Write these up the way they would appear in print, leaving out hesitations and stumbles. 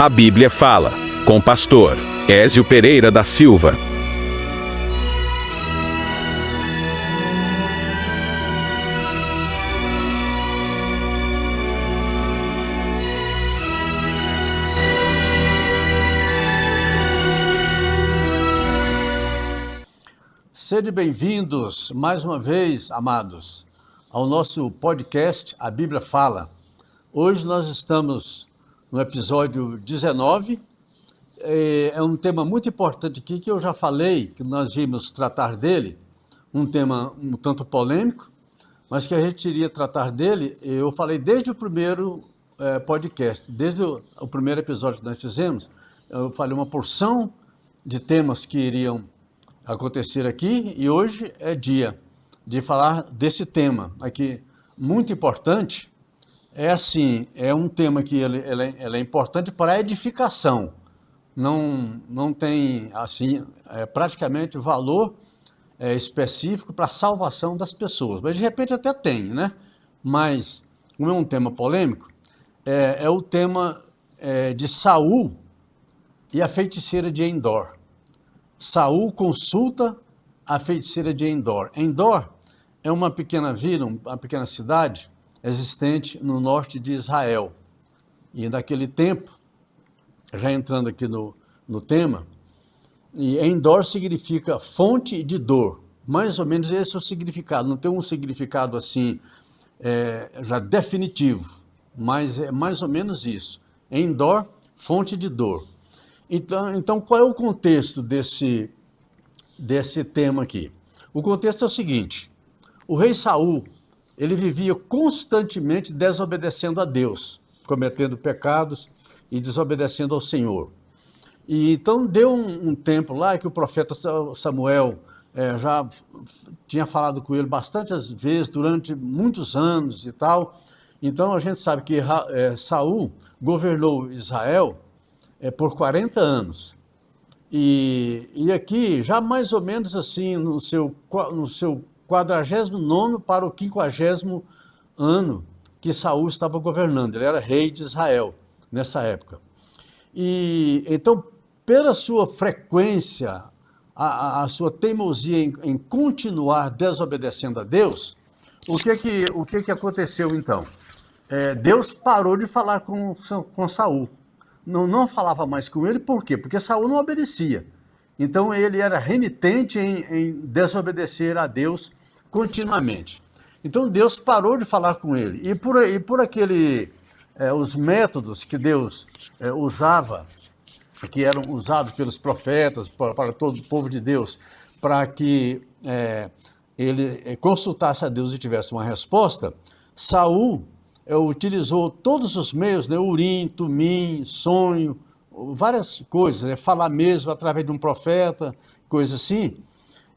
A Bíblia Fala, com o pastor Ézio Pereira da Silva. Sejam bem-vindos mais uma vez, amados, ao nosso podcast A Bíblia Fala. Hoje nós estamos no episódio 19. É um tema muito importante aqui que eu já falei, que nós íamos tratar dele, um tema um tanto polêmico, mas que a gente iria tratar dele. Eu falei desde o primeiro podcast, desde o primeiro episódio que nós fizemos, eu falei uma porção de temas que iriam acontecer aqui, e hoje é dia de falar desse tema aqui, muito importante. É um tema que ele é importante para a edificação, não tem assim praticamente valor específico para a salvação das pessoas, mas de repente até tem, né? Mas como é um tema polêmico, é o tema de Saul e a feiticeira de Endor. Saul consulta a feiticeira de Endor. Endor é uma pequena vila, uma pequena cidade existente no norte de Israel. E naquele tempo, já entrando aqui no tema, e Endor significa fonte de dor. Mais ou menos esse é o significado. Não tem um significado assim, já definitivo, mas é mais ou menos isso. Endor, fonte de dor. Então, qual é o contexto desse tema aqui? O contexto é o seguinte: o rei Saul, ele vivia constantemente desobedecendo a Deus, cometendo pecados e desobedecendo ao Senhor. E então deu um tempo lá que o profeta Samuel já tinha falado com ele bastantes vezes, durante muitos anos e tal. Então a gente sabe que Saul governou Israel por 40 anos. E aqui, já mais ou menos assim, no seu 49º para o 50º ano que Saul estava governando. Ele era rei de Israel nessa época. E então, pela sua frequência, a sua teimosia em continuar desobedecendo a Deus, o que aconteceu então? Deus parou de falar com Saul. Não falava mais com ele, por quê? Porque Saul não obedecia. Então ele era renitente em desobedecer a Deus continuamente. Então Deus parou de falar com ele. E por os métodos que Deus usava, que eram usados pelos profetas, para todo o povo de Deus, para que ele consultasse a Deus e tivesse uma resposta, Saul utilizou todos os meios, né? Urim, Tumim, sonho, várias coisas, né? Falar mesmo através de um profeta, coisa assim.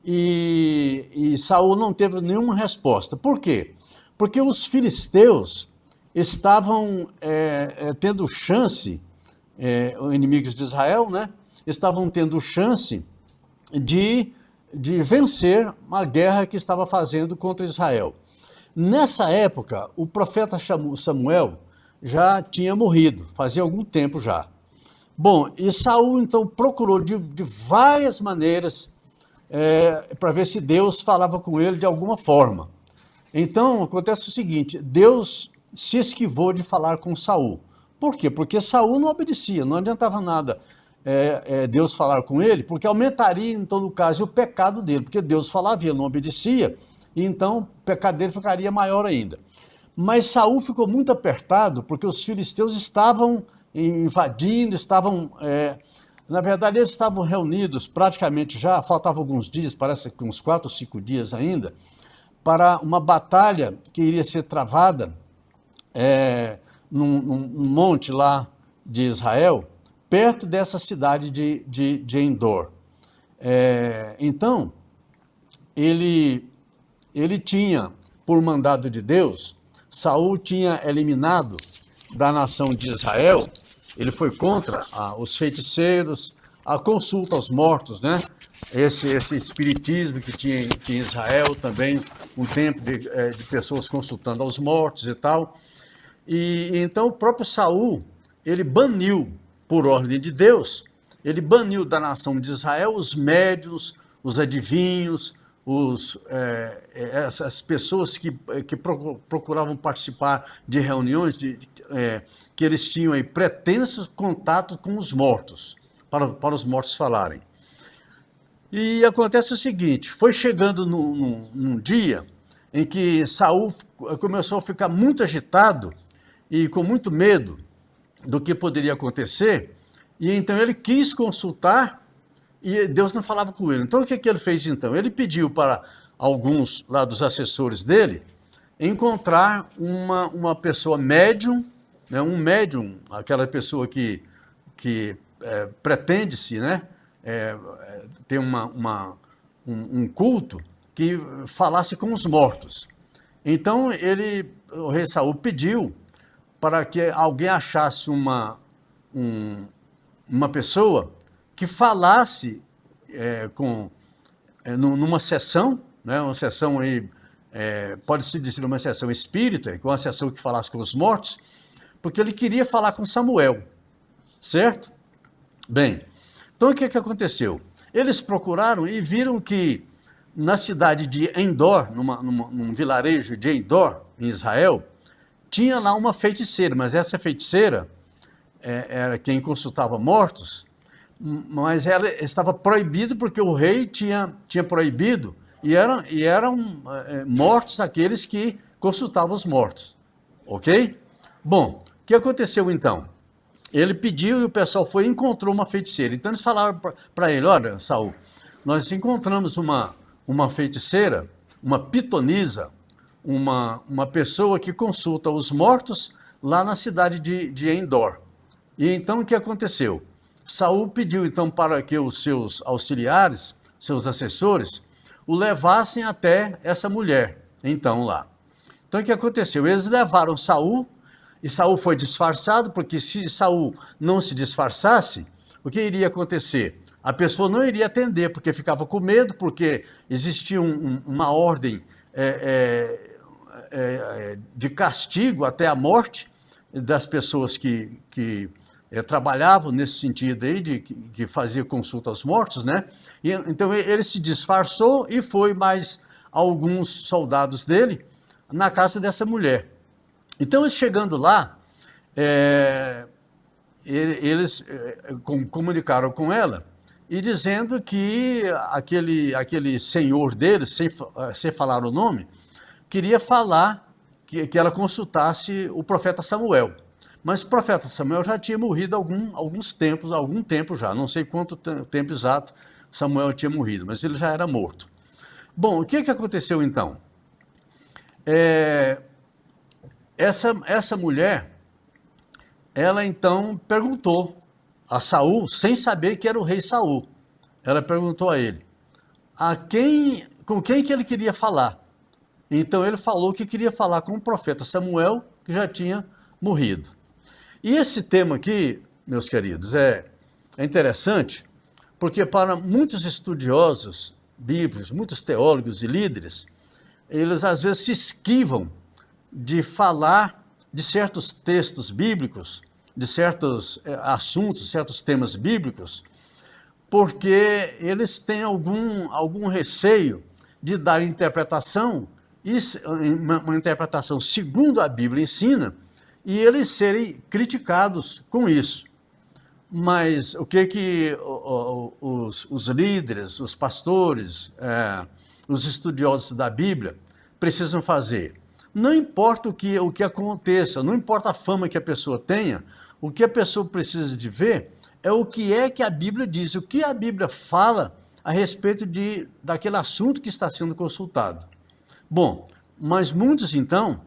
E Saul não teve nenhuma resposta. Por quê? Porque os filisteus estavam tendo chance, inimigos de Israel, né? Estavam tendo chance de vencer uma guerra que estava fazendo contra Israel. Nessa época, o profeta Samuel já tinha morrido, fazia algum tempo já. Bom, e Saul então procurou de várias maneiras para ver se Deus falava com ele de alguma forma. Então, acontece o seguinte: Deus se esquivou de falar com Saul. Por quê? Porque Saul não obedecia, não adiantava nada Deus falar com ele, porque aumentaria, então, no caso, o pecado dele, porque Deus falava e ele não obedecia. E então o pecado dele ficaria maior ainda. Mas Saul ficou muito apertado, porque os filisteus estavam invadindo, na verdade eles estavam reunidos praticamente já, faltavam alguns dias, parece que uns 4 ou 5 dias ainda, para uma batalha que iria ser travada num monte lá de Israel, perto dessa cidade de Endor. Então, ele tinha, por mandado de Deus, Saul tinha eliminado da nação de Israel, ele foi contra os feiticeiros, a consulta aos mortos, né? Esse espiritismo que tinha em Israel também, um tempo de pessoas consultando aos mortos e tal. E então o próprio Saul, ele baniu por ordem de Deus, ele baniu da nação de Israel os médiuns, os adivinhos, essas pessoas que procuravam participar de reuniões, que eles tinham aí pretensos contatos com os mortos, para os mortos falarem. E acontece o seguinte, foi chegando num dia em que Saul começou a ficar muito agitado e com muito medo do que poderia acontecer, e então ele quis consultar e Deus não falava com ele. Então o que ele fez então? Ele pediu para alguns lá dos assessores dele encontrar uma pessoa médium, né, um médium, aquela pessoa que pretende-se, né, ter um culto que falasse com os mortos. Então o rei Saul pediu para que alguém achasse uma pessoa que falasse numa sessão, né, uma sessão aí, pode-se dizer uma sessão espírita, uma sessão que falasse com os mortos, porque ele queria falar com Samuel, certo? Bem, então o que aconteceu? Eles procuraram e viram que na cidade de Endor, num vilarejo de Endor, em Israel, tinha lá uma feiticeira, mas essa feiticeira era quem consultava mortos, mas ela estava proibida porque o rei tinha proibido, e eram mortos aqueles que consultavam os mortos, ok? Bom, o que aconteceu então? Ele pediu e o pessoal foi e encontrou uma feiticeira. Então eles falaram para ele, olha, Saul, nós encontramos uma feiticeira, uma pitonisa, uma pessoa que consulta os mortos lá na cidade de Endor. E então o que aconteceu? Saul pediu então para que os seus auxiliares, seus assessores, o levassem até essa mulher, então lá. Então o que aconteceu? Eles levaram Saul, e Saul foi disfarçado, porque se Saul não se disfarçasse, o que iria acontecer? A pessoa não iria atender, porque ficava com medo, porque existia uma ordem de castigo até a morte das pessoas que trabalhavam nesse sentido aí, que fazia consulta aos mortos, né? E, então ele se disfarçou e foi mais alguns soldados dele na casa dessa mulher. Então, chegando lá, eles comunicaram com ela e dizendo que aquele senhor deles, sem falar o nome, queria falar que ela consultasse o profeta Samuel. Mas o profeta Samuel já tinha morrido há algum tempo já, não sei quanto tempo exato Samuel tinha morrido, mas ele já era morto. Bom, o que aconteceu então? Essa mulher, ela então perguntou a Saul, sem saber que era o rei Saul, ela perguntou a ele, com quem que ele queria falar? Então ele falou que queria falar com o profeta Samuel, que já tinha morrido. E esse tema aqui, meus queridos, é interessante, porque para muitos estudiosos bíblicos, muitos teólogos e líderes, eles às vezes se esquivam de falar de certos textos bíblicos, de certos assuntos, certos temas bíblicos, porque eles têm algum receio de dar interpretação, uma interpretação segundo a Bíblia ensina, e eles serem criticados com isso. Mas o que os líderes, os pastores, os estudiosos da Bíblia precisam fazer? Não importa o que aconteça, não importa a fama que a pessoa tenha, o que a pessoa precisa de ver é o que a Bíblia diz, o que a Bíblia fala a respeito daquele assunto que está sendo consultado. Bom, mas muitos então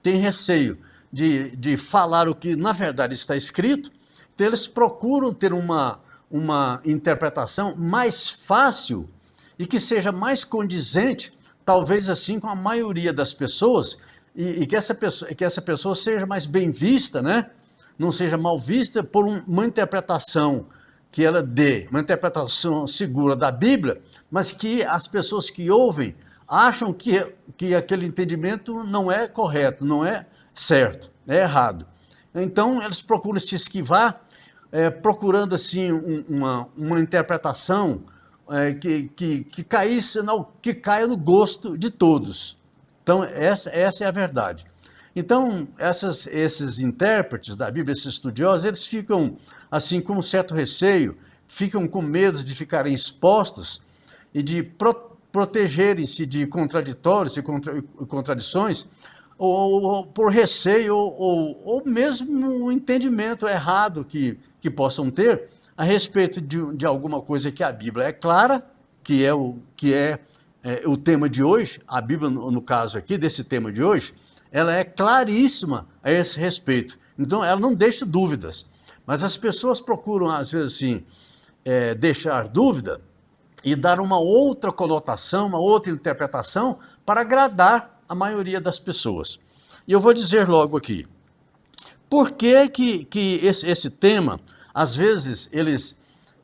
têm receio de falar o que na verdade está escrito, então eles procuram ter uma interpretação mais fácil e que seja mais condizente, talvez assim, com a maioria das pessoas, e que essa pessoa seja mais bem vista, né? Não seja mal vista por uma interpretação que ela dê, uma interpretação segura da Bíblia, mas que as pessoas que ouvem acham que aquele entendimento não é correto, não é certo, é errado. Então, eles procuram se esquivar procurando assim uma interpretação que caia no gosto de todos. Então, essa é a verdade. Então, esses intérpretes da Bíblia, esses estudiosos, eles ficam assim com um certo receio, ficam com medo de ficarem expostos e de protegerem-se de contraditórios e contradições, ou por receio, ou mesmo um entendimento errado que possam ter a respeito de alguma coisa que a Bíblia é clara, que é o tema de hoje. A Bíblia, no caso aqui, desse tema de hoje, ela é claríssima a esse respeito. Então, ela não deixa dúvidas. Mas as pessoas procuram, às vezes, assim, deixar dúvida e dar uma outra conotação, uma outra interpretação para agradar a maioria das pessoas. E eu vou dizer logo aqui, por que esse tema, às vezes,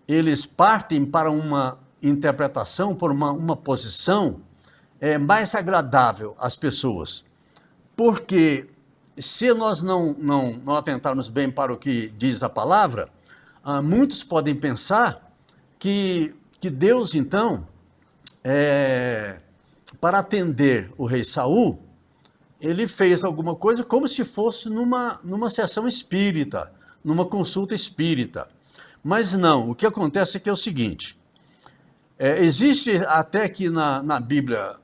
eles partem para uma interpretação, por uma posição mais agradável às pessoas? Porque se nós não atentarmos bem para o que diz a palavra, muitos podem pensar que Deus, então, para atender o rei Saul, ele fez alguma coisa como se fosse numa sessão espírita, numa consulta espírita. Mas não, o que acontece é que é o seguinte, existe até que na Bíblia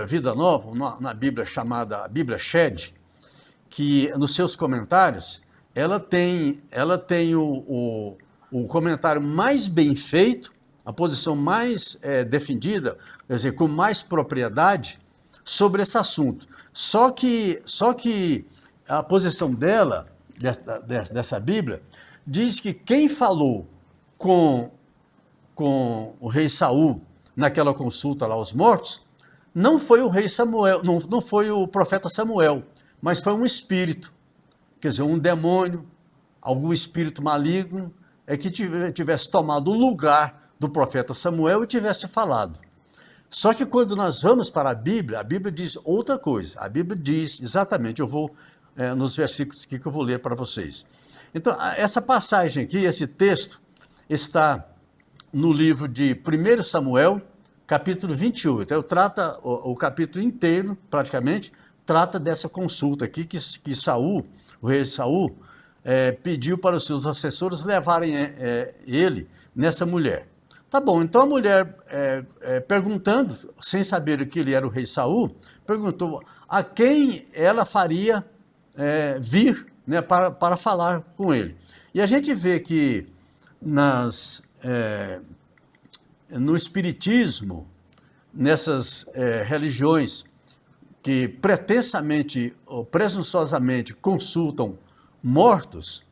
Vida Nova, na Bíblia chamada Bíblia Shed, que nos seus comentários, ela tem o comentário mais bem feito, a posição mais defendida, quer dizer, com mais propriedade sobre esse assunto. Só que a posição dela, dessa Bíblia, diz que quem falou com o rei Saul naquela consulta lá aos mortos, não foi o rei Samuel, não foi o profeta Samuel, mas foi um espírito, quer dizer, um demônio, algum espírito maligno, que tivesse tomado o lugar do profeta Samuel e tivesse falado. Só que quando nós vamos para a Bíblia diz outra coisa. A Bíblia diz exatamente, eu vou nos versículos aqui que eu vou ler para vocês. Então, essa passagem aqui, esse texto, está no livro de 1 Samuel, capítulo 28. Trata o capítulo inteiro, praticamente, trata dessa consulta aqui que Saul, o rei Saul, pediu para os seus assessores levarem ele nessa mulher. Tá bom, então a mulher, perguntando, sem saber que ele era o rei Saul, perguntou a quem ela faria vir, né, para falar com ele. E a gente vê que no espiritismo, nessas religiões que pretensamente ou presunçosamente consultam mortos,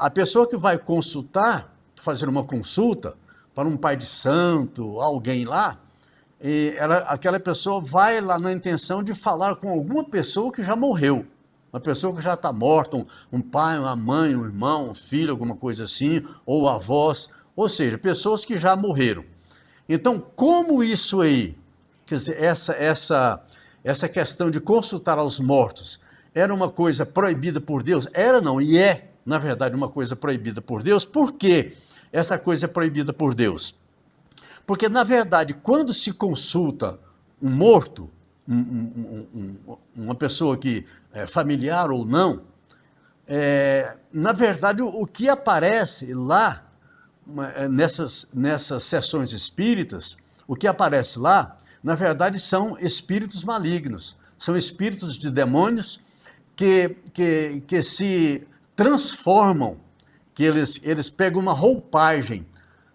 a pessoa que vai consultar, fazer uma consulta para um pai de santo, alguém lá, aquela pessoa vai lá na intenção de falar com alguma pessoa que já morreu, uma pessoa que já está morta, um pai, uma mãe, um irmão, um filho, alguma coisa assim, ou avós, ou seja, pessoas que já morreram. Então, como isso aí, quer dizer, essa questão de consultar aos mortos, era uma coisa proibida por Deus? Era não, e na verdade, uma coisa proibida por Deus. Por quê? Essa coisa é proibida por Deus. Porque, na verdade, quando se consulta um morto, uma pessoa que é familiar ou não, na verdade, o que aparece lá, nessas sessões espíritas, o que aparece lá, na verdade, são espíritos malignos, são espíritos de demônios que se transformam, que eles pegam uma roupagem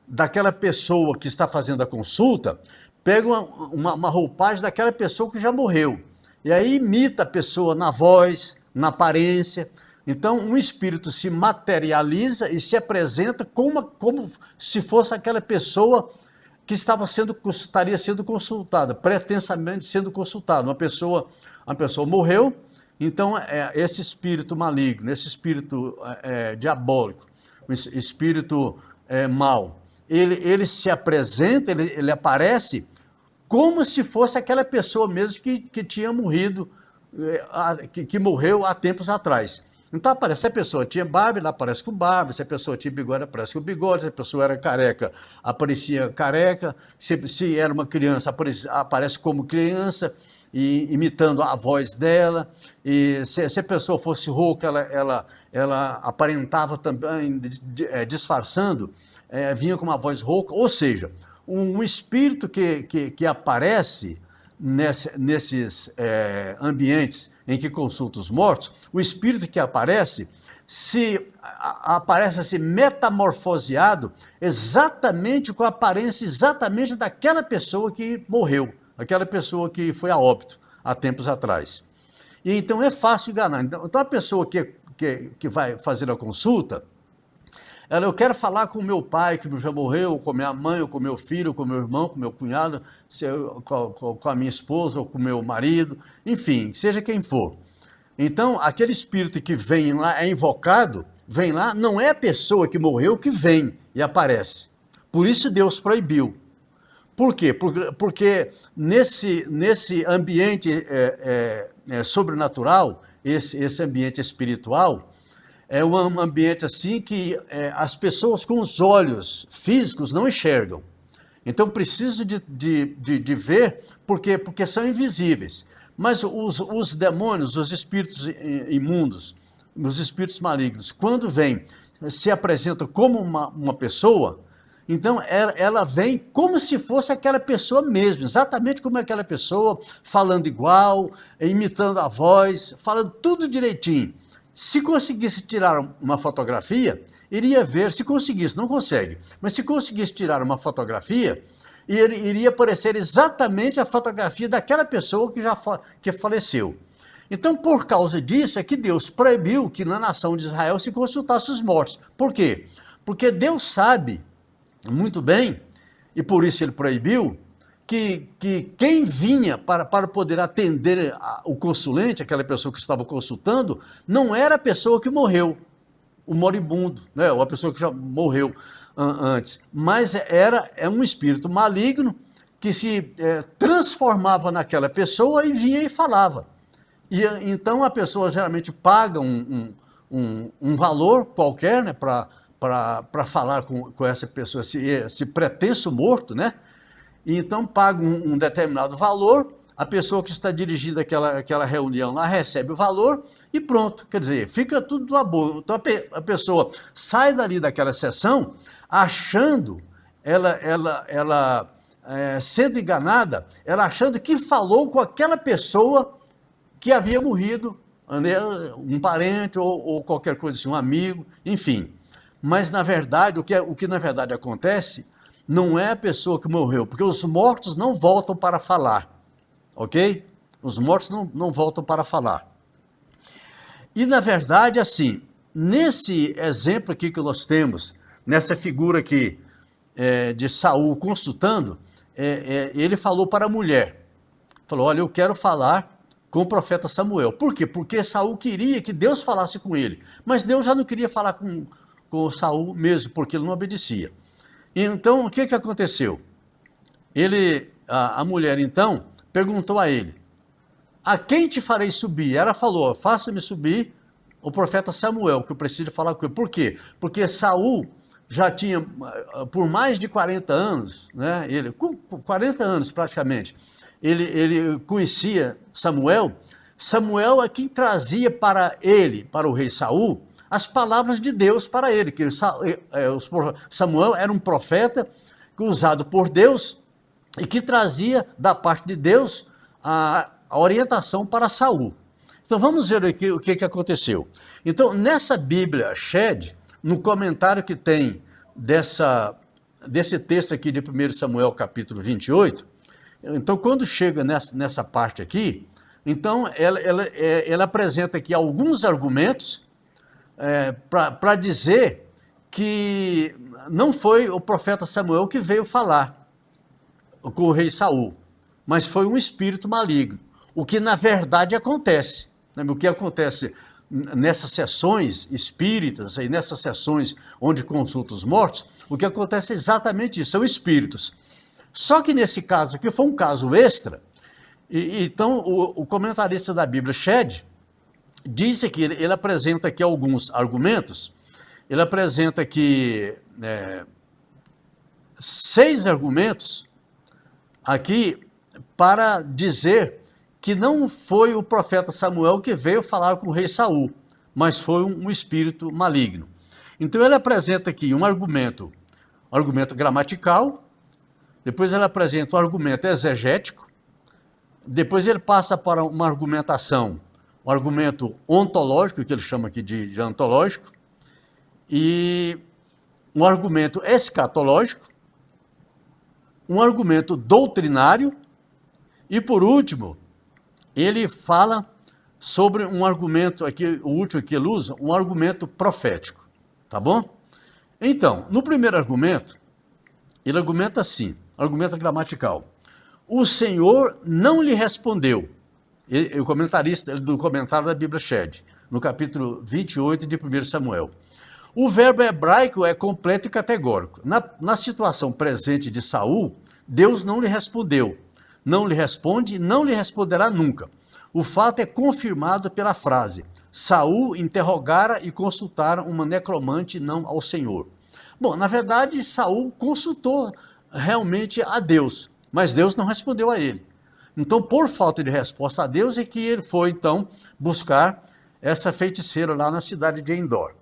daquela pessoa que está fazendo a consulta, pegam uma roupagem daquela pessoa que já morreu, e aí imita a pessoa na voz, na aparência. Então, um espírito se materializa e se apresenta como se fosse aquela pessoa que estaria sendo consultada, pretensamente sendo consultada. Uma pessoa morreu, então esse espírito maligno, esse espírito diabólico, espírito mau, ele se apresenta, ele aparece como se fosse aquela pessoa mesmo que tinha morrido, que morreu há tempos atrás. Então aparece, se a pessoa tinha barba, ela aparece com barba, se a pessoa tinha bigode, aparece com bigode, se a pessoa era careca, aparecia careca, se era uma criança, aparece como criança, imitando a voz dela, e se a pessoa fosse rouca, ela aparentava também, disfarçando, vinha com uma voz rouca, ou seja, um espírito que aparece nesses ambientes em que consulta os mortos, o espírito que aparece aparece assim metamorfoseado exatamente com a aparência exatamente daquela pessoa que morreu, aquela pessoa que foi a óbito há tempos atrás. E então é fácil enganar. Então a pessoa que vai fazer a consulta, eu quero falar com o meu pai, que já morreu, com minha mãe, ou com meu filho, com meu irmão, com meu cunhado, com a minha esposa, ou com meu marido, enfim, seja quem for. Então, aquele espírito que vem lá, é invocado, vem lá, não é a pessoa que morreu que vem e aparece. Por isso Deus proibiu. Por quê? Porque nesse ambiente sobrenatural, esse ambiente espiritual, é um ambiente assim que as pessoas com os olhos físicos não enxergam. Então preciso de ver, porque são invisíveis. Mas os demônios, os espíritos imundos, os espíritos malignos, quando vêm, se apresentam como uma pessoa, então ela vem como se fosse aquela pessoa mesmo, exatamente como aquela pessoa, falando igual, imitando a voz, falando tudo direitinho. Se conseguisse tirar uma fotografia, iria ver, se conseguisse, não consegue, mas se conseguisse tirar uma fotografia, iria aparecer exatamente a fotografia daquela pessoa que faleceu. Então, por causa disso, é que Deus proibiu que na nação de Israel se consultasse os mortos. Por quê? Porque Deus sabe muito bem, e por isso ele proibiu, que quem vinha para poder atender o consulente, aquela pessoa que estava consultando, não era a pessoa que morreu, o moribundo, né, ou a pessoa que já morreu antes, mas é um espírito maligno que se transformava naquela pessoa e vinha e falava. E então a pessoa geralmente paga um valor qualquer, né, para falar com essa pessoa, esse pretenso morto, né? E então paga um determinado valor, a pessoa que está dirigindo aquela reunião lá recebe o valor e pronto, quer dizer, fica tudo do abono. Então a pessoa sai dali daquela sessão achando, sendo enganada, ela achando que falou com aquela pessoa que havia morrido, né, um parente ou qualquer coisa assim, um amigo, enfim. Mas na verdade, o que na verdade acontece não é a pessoa que morreu, porque os mortos não voltam para falar, ok? Os mortos não voltam para falar. E na verdade, assim, nesse exemplo aqui que nós temos, nessa figura aqui de Saul consultando, ele falou para a mulher, falou, olha, eu quero falar com o profeta Samuel. Por quê? Porque Saul queria que Deus falasse com ele, mas Deus já não queria falar com Saul mesmo, porque ele não obedecia. Então, o que aconteceu? A mulher, então, perguntou a ele, a quem te farei subir? Ela falou, faça-me subir o profeta Samuel, que eu preciso falar com ele. Por quê? Porque Saul já tinha, por mais de 40 anos, né, com 40 anos praticamente, ele conhecia Samuel. Samuel é quem trazia para ele, para o rei Saul, as palavras de Deus para ele, que Samuel era um profeta usado por Deus e que trazia da parte de Deus a orientação para Saul. Então vamos ver aqui o que aconteceu. Então nessa Bíblia Shed, no comentário que tem desse texto aqui de 1 Samuel capítulo 28, então quando chega nessa parte aqui, então ela apresenta aqui alguns argumentos para dizer que não foi o profeta Samuel que veio falar com o rei Saul, mas foi um espírito maligno, o que na verdade acontece. Né? O que acontece nessas sessões espíritas, e nessas sessões onde consulta os mortos, o que acontece é exatamente isso, são espíritos. Só que nesse caso aqui foi um caso extra, então o comentarista da Bíblia Shed, disse que ele apresenta aqui alguns argumentos, ele apresenta aqui 6 argumentos aqui para dizer que não foi o profeta Samuel que veio falar com o rei Saul, mas foi um espírito maligno. Então ele apresenta aqui um argumento gramatical, depois ele apresenta um argumento exegético, depois ele passa para uma argumentação, um argumento ontológico, que ele chama aqui de ontológico, e um argumento escatológico, um argumento doutrinário, e por último, ele fala sobre um argumento, aqui, o último que ele usa, um argumento profético, tá bom? Então, no primeiro argumento, ele argumenta assim, argumento gramatical. O Senhor não lhe respondeu. O comentarista do comentário da Bíblia Shed, no capítulo 28 de 1 Samuel. O verbo hebraico é completo e categórico. Na situação presente de Saul, Deus não lhe respondeu. Não lhe responde e não lhe responderá nunca. O fato é confirmado pela frase: Saul interrogara e consultara uma necromante, não ao Senhor. Bom, na verdade, Saul consultou realmente a Deus, mas Deus não respondeu a ele. Então, por falta de resposta a Deus, é que ele foi, então, buscar essa feiticeira lá na cidade de Endor.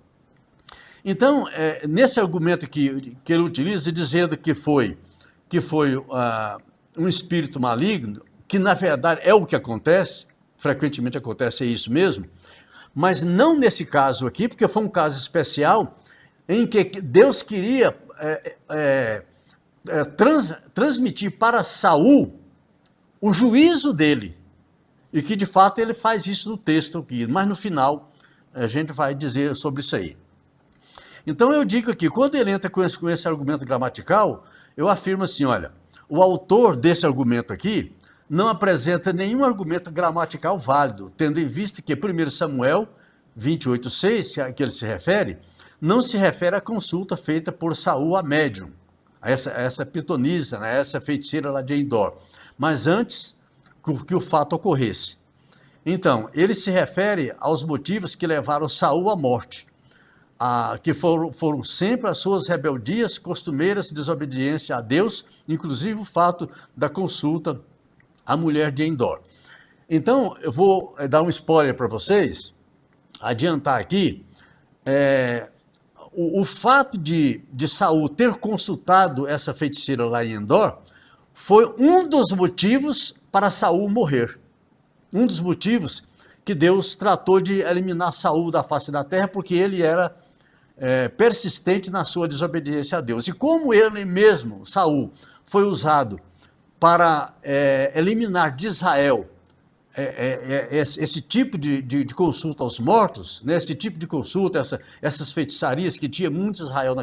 Então, nesse argumento que ele utiliza, dizendo que foi um espírito maligno, que na verdade é o que acontece, frequentemente acontece, é isso mesmo, mas não nesse caso aqui, porque foi um caso especial em que Deus queria transmitir para Saul o juízo dele, e que de fato ele faz isso no texto aqui, mas no final a gente vai dizer sobre isso aí. Então eu digo aqui, quando ele entra com esse argumento gramatical, eu afirmo assim, olha, o autor desse argumento aqui não apresenta nenhum argumento gramatical válido, tendo em vista que 1 Samuel 28:6, que ele se refere, não se refere à consulta feita por Saul a médium, a essa pitonisa, né, essa feiticeira lá de Endor, mas antes que o fato ocorresse. Então, ele se refere aos motivos que levaram Saul à morte, que foram sempre as suas rebeldias costumeiras, desobediência a Deus, inclusive o fato da consulta à mulher de Endor. Então, eu vou dar um spoiler para vocês, adiantar aqui, o fato de Saul ter consultado essa feiticeira lá em Endor foi um dos motivos para Saul morrer. Um dos motivos que Deus tratou de eliminar Saul da face da terra, porque ele era persistente na sua desobediência a Deus. E como ele mesmo, Saul, foi usado para eliminar de Israel esse tipo de consulta aos mortos, né, esse tipo de consulta, essas feitiçarias que tinha muito Israel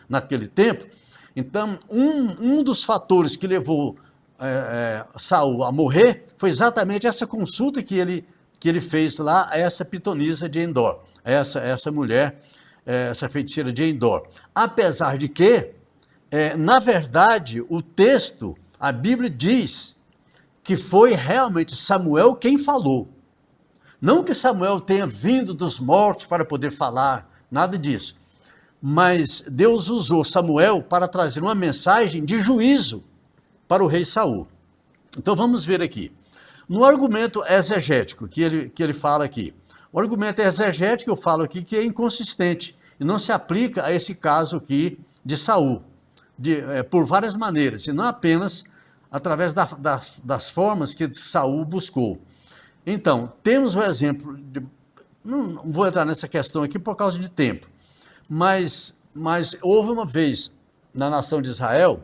naquele tempo, então um dos fatores que levou Saul a morrer foi exatamente essa consulta que ele fez lá a essa pitonisa de Endor, essa mulher, essa feiticeira de Endor. Apesar de que, na verdade, o texto, a Bíblia diz que foi realmente Samuel quem falou. Não que Samuel tenha vindo dos mortos para poder falar, nada disso. Mas Deus usou Samuel para trazer uma mensagem de juízo para o rei Saul. Então vamos ver aqui. No argumento exegético que ele fala aqui, o argumento exegético eu falo aqui que é inconsistente e não se aplica a esse caso aqui de Saul, por várias maneiras, e não apenas através das formas que Saul buscou. Então, temos o exemplo, não vou entrar nessa questão aqui por causa de tempo, mas houve uma vez na nação de Israel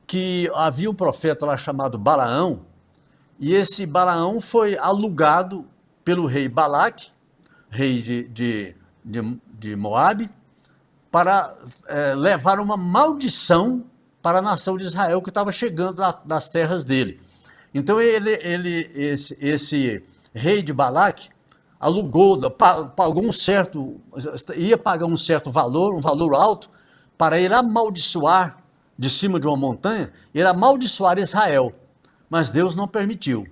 que havia um profeta lá chamado Balaão, e esse Balaão foi alugado pelo rei Balaque, rei de Moabe, para levar uma maldição para a nação de Israel que estava chegando das terras dele. Então esse rei de Balaque pagou ia pagar um certo valor, um valor alto, para ele amaldiçoar de cima de uma montanha, ele amaldiçoar Israel, mas Deus não permitiu.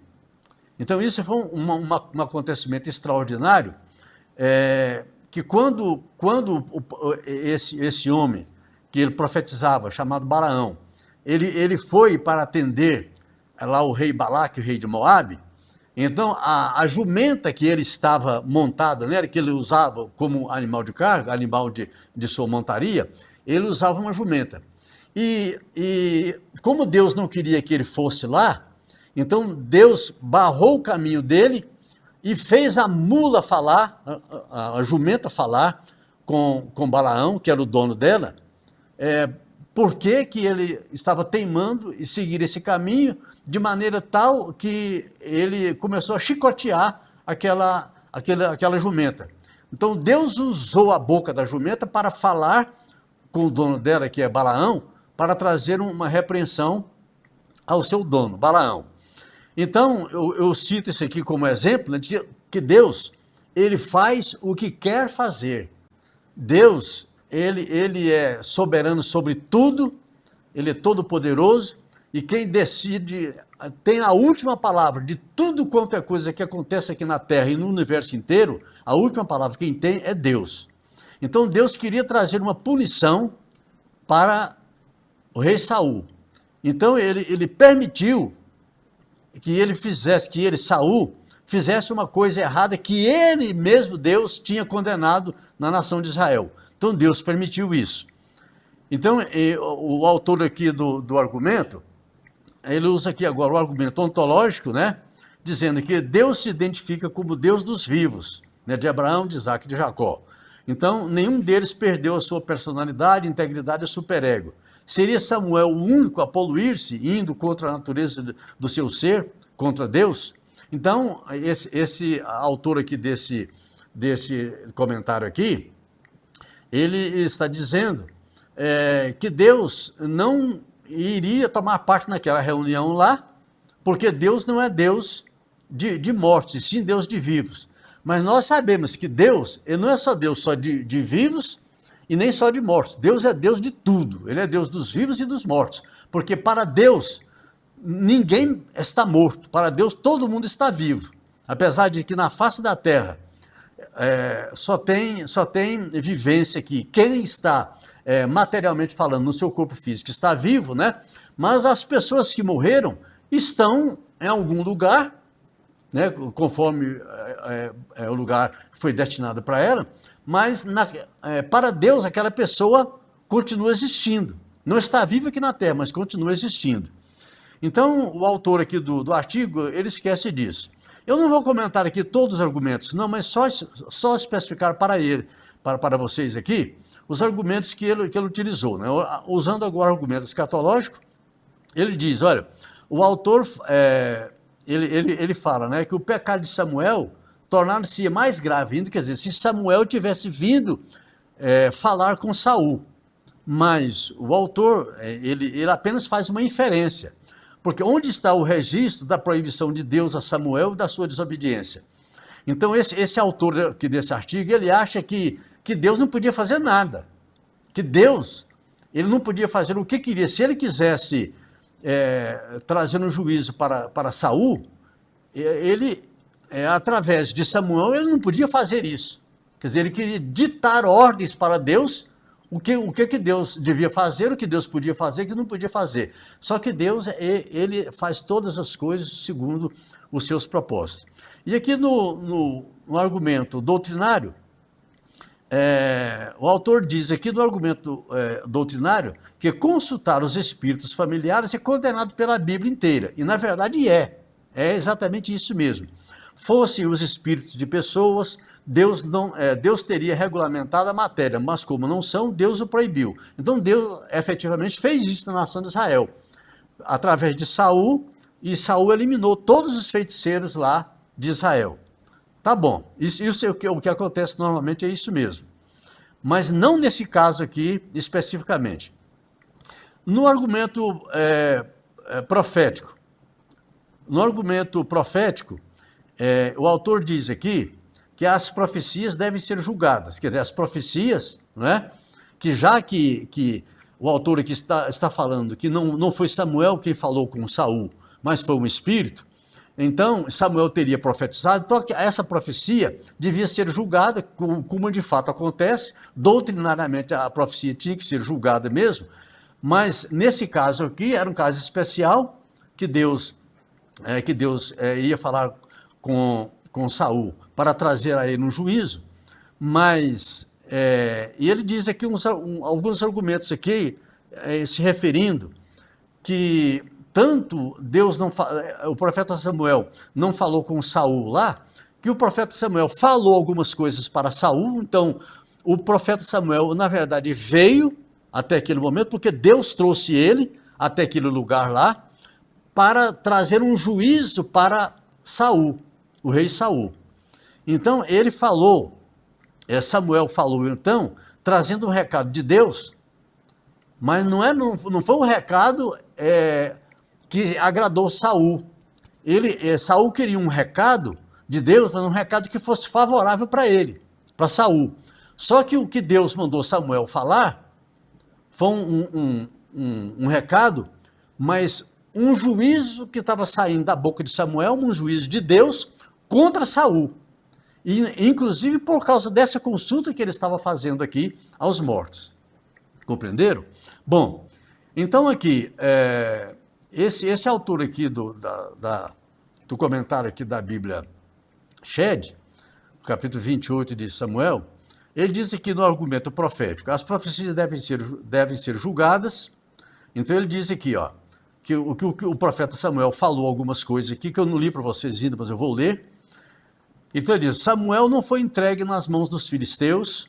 Então isso foi um acontecimento extraordinário, que quando esse homem que ele profetizava, chamado Balaão, ele foi para atender lá o rei Balaque, o rei de Moabe. Então a jumenta que ele estava montada, né, que ele usava como animal de carga, animal de sua montaria, ele usava uma jumenta. E como Deus não queria que ele fosse lá, então Deus barrou o caminho dele e fez a mula falar, a jumenta falar com Balaão, que era o dono dela, por que ele estava teimando em seguir esse caminho, de maneira tal que ele começou a chicotear aquela jumenta. Então Deus usou a boca da jumenta para falar com o dono dela, que é Balaão, para trazer uma repreensão ao seu dono, Balaão. Então, eu cito isso aqui como exemplo, né, de que Deus, ele faz o que quer fazer. Deus, ele é soberano sobre tudo, ele é todo poderoso, e quem decide, tem a última palavra de tudo quanto é coisa que acontece aqui na Terra e no universo inteiro, a última palavra quem tem é Deus. Então Deus queria trazer uma punição para o rei Saul. Então ele permitiu que Saul, fizesse uma coisa errada que ele mesmo, Deus, tinha condenado na nação de Israel. Então Deus permitiu isso. Então o autor aqui do argumento, ele usa aqui agora o argumento ontológico, né, dizendo que Deus se identifica como Deus dos vivos, né, de Abraão, de Isaac e de Jacó. Então nenhum deles perdeu a sua personalidade, integridade e superego. Seria Samuel o único a poluir-se, indo contra a natureza do seu ser, contra Deus? Então, esse autor aqui desse comentário aqui, ele está dizendo que Deus não iria tomar parte naquela reunião lá, porque Deus não é Deus de mortos, sim Deus de vivos. Mas nós sabemos que Deus, ele não é só Deus de vivos, e nem só de mortos. Deus é Deus de tudo. Ele é Deus dos vivos e dos mortos. Porque para Deus, ninguém está morto. Para Deus, todo mundo está vivo. Apesar de que na face da terra só tem vivência aqui. Quem está materialmente falando no seu corpo físico está vivo, né? Mas as pessoas que morreram estão em algum lugar, né? Conforme o lugar que foi destinado para ela. Mas para Deus aquela pessoa continua existindo. Não está viva aqui na Terra, mas continua existindo. Então o autor aqui do artigo, ele esquece disso. Eu não vou comentar aqui todos os argumentos, não, mas só especificar para vocês aqui, os argumentos que ele utilizou. Né? Usando agora o argumento escatológico, ele diz, olha, o autor, ele fala, né, que o pecado de Samuel tornar-se mais grave ainda, quer dizer, se Samuel tivesse vindo falar com Saul, mas o autor, ele apenas faz uma inferência, porque onde está o registro da proibição de Deus a Samuel e da sua desobediência? Então esse autor aqui desse artigo, ele acha que Deus não podia fazer nada, que Deus, ele não podia fazer o que queria, se ele quisesse trazer um juízo para Saul, através de Samuel, ele não podia fazer isso. Quer dizer, ele queria ditar ordens para Deus, o que Deus devia fazer, o que Deus podia fazer, o que não podia fazer. Só que Deus, ele faz todas as coisas segundo os seus propósitos. E aqui no argumento doutrinário, o autor diz aqui no argumento doutrinário que consultar os espíritos familiares é condenado pela Bíblia inteira. E na verdade é exatamente isso mesmo. Fossem os espíritos de pessoas, Deus teria regulamentado a matéria, mas como não são, Deus o proibiu. Então Deus efetivamente fez isso na nação de Israel, através de Saul, e Saul eliminou todos os feiticeiros lá de Israel. Tá bom, isso é o que acontece normalmente, é isso mesmo. Mas não nesse caso aqui especificamente. No argumento profético, o autor diz aqui que as profecias devem ser julgadas, quer dizer, as profecias, né, que já que o autor aqui está falando que não foi Samuel quem falou com Saul, mas foi um espírito, Então, Samuel teria profetizado, então essa profecia devia ser julgada, como de fato acontece. Doutrinariamente, a profecia tinha que ser julgada mesmo, mas nesse caso aqui, era um caso especial, que Deus ia falar com Saul para trazer a ele um juízo, mas e ele diz aqui alguns argumentos aqui, se referindo que tanto Deus o profeta Samuel não falou com Saul lá, que o profeta Samuel falou algumas coisas para Saul. Então o profeta Samuel, na verdade, veio até aquele momento, porque Deus trouxe ele até aquele lugar lá, para trazer um juízo para Saul, o rei Saul. Então ele falou, Samuel falou então, trazendo um recado de Deus, mas não foi um recado que agradou Saul. Saul queria um recado de Deus, mas um recado que fosse favorável para ele, para Saul. Só que o que Deus mandou Samuel falar foi um recado, mas um juízo que estava saindo da boca de Samuel, um juízo de Deus contra Saul. E, inclusive por causa dessa consulta que ele estava fazendo aqui aos mortos. Compreenderam? Bom, então aqui, esse autor aqui do comentário aqui da Bíblia Shed, capítulo 28 de Samuel, ele diz aqui no argumento profético, as profecias devem ser julgadas. Então ele diz aqui, que o profeta Samuel falou algumas coisas aqui, que eu não li para vocês ainda, mas eu vou ler. Então ele diz, Samuel não foi entregue nas mãos dos filisteus,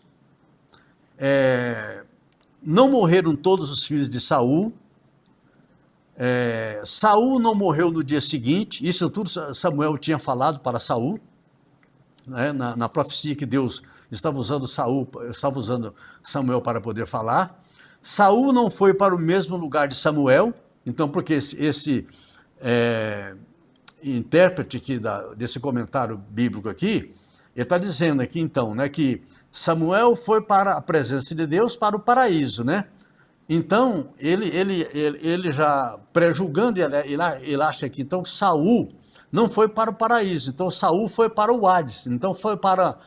não morreram todos os filhos de Saul, Saul não morreu no dia seguinte. Isso tudo Samuel tinha falado para Saul, né, na profecia que Deus estava usando Samuel para poder falar. Saul não foi para o mesmo lugar de Samuel, então porque esse intérprete aqui desse comentário bíblico aqui, ele está dizendo aqui então, né, que Samuel foi para a presença de Deus, para o paraíso, né? Então, ele já pré-julgando, ele acha que então Saul não foi para o paraíso, então Saul foi para o Hades, então foi para,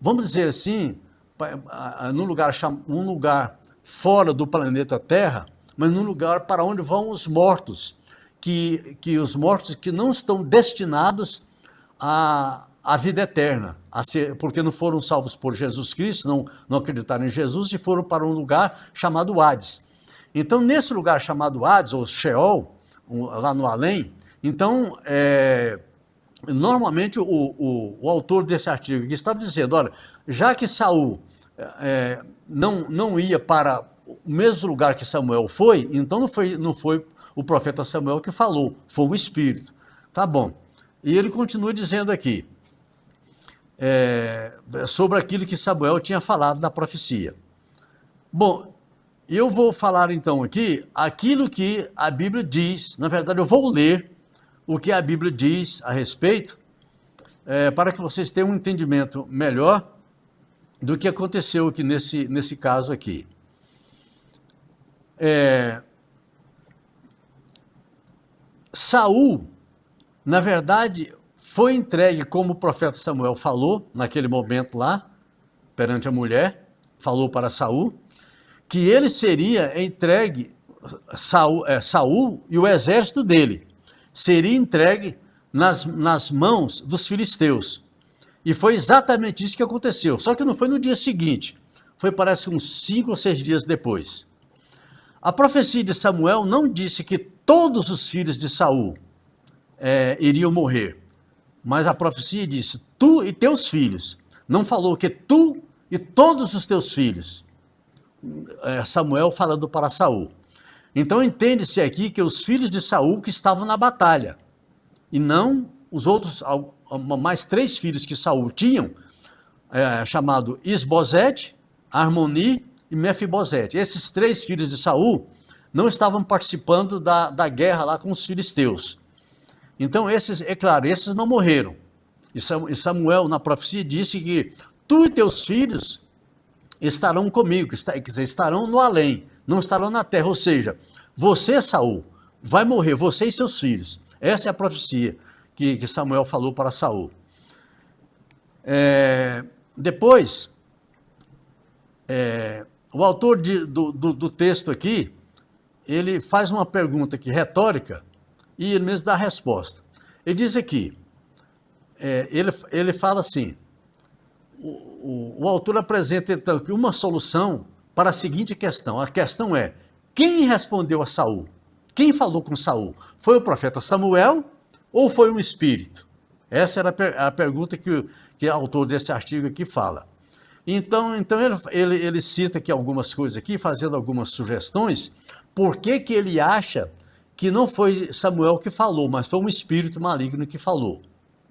vamos dizer assim, num lugar fora do planeta Terra, mas num lugar para onde vão os mortos, que os mortos que não estão destinados à vida eterna, porque não foram salvos por Jesus Cristo, não acreditaram em Jesus e foram para um lugar chamado Hades. Então, nesse lugar chamado Hades, ou Sheol, lá no além, então, normalmente o autor desse artigo aqui estava dizendo, olha, já que Saul não ia para o mesmo lugar que Samuel foi, então não foi o profeta Samuel que falou, foi o Espírito. Tá bom. E ele continua dizendo aqui, sobre aquilo que Samuel tinha falado na profecia. Bom, eu vou falar então aqui aquilo que a Bíblia diz. Na verdade, eu vou ler o que a Bíblia diz a respeito, para que vocês tenham um entendimento melhor do que aconteceu aqui nesse caso aqui. Saul, na verdade, foi entregue, como o profeta Samuel falou, naquele momento lá, perante a mulher, falou para Saul, que ele seria entregue, Saul e o exército dele, seria entregue nas mãos dos filisteus. E foi exatamente isso que aconteceu, só que não foi no dia seguinte, foi parece uns 5 ou 6 dias depois. A profecia de Samuel não disse que todos os filhos de Saul iriam morrer, mas a profecia disse, tu e teus filhos. Não falou que tu e todos os teus filhos. Samuel falando para Saul. Então entende-se aqui que os filhos de Saul que estavam na batalha, e não os outros, mais 3 filhos que Saul tinham, chamado Isbosete, Armoni e Mefibosete. Esses 3 filhos de Saul não estavam participando da guerra lá com os filisteus. Então esses não morreram. E Samuel na profecia disse que tu e teus filhos estarão comigo, quer dizer, estarão no além, não estarão na terra. Ou seja, você, Saul, vai morrer, você e seus filhos. Essa é a profecia que Samuel falou para Saul. Depois, o autor do texto aqui, ele faz uma pergunta aqui retórica e ele mesmo dá a resposta. Ele diz aqui, ele fala assim, o autor apresenta então aqui uma solução para a seguinte questão. A questão é, quem respondeu a Saul? Quem falou com Saul? Foi o profeta Samuel ou foi um espírito? Essa era a pergunta que o autor desse artigo aqui fala. Então ele cita aqui algumas coisas aqui, fazendo algumas sugestões, por que ele acha que não foi Samuel que falou, mas foi um espírito maligno que falou,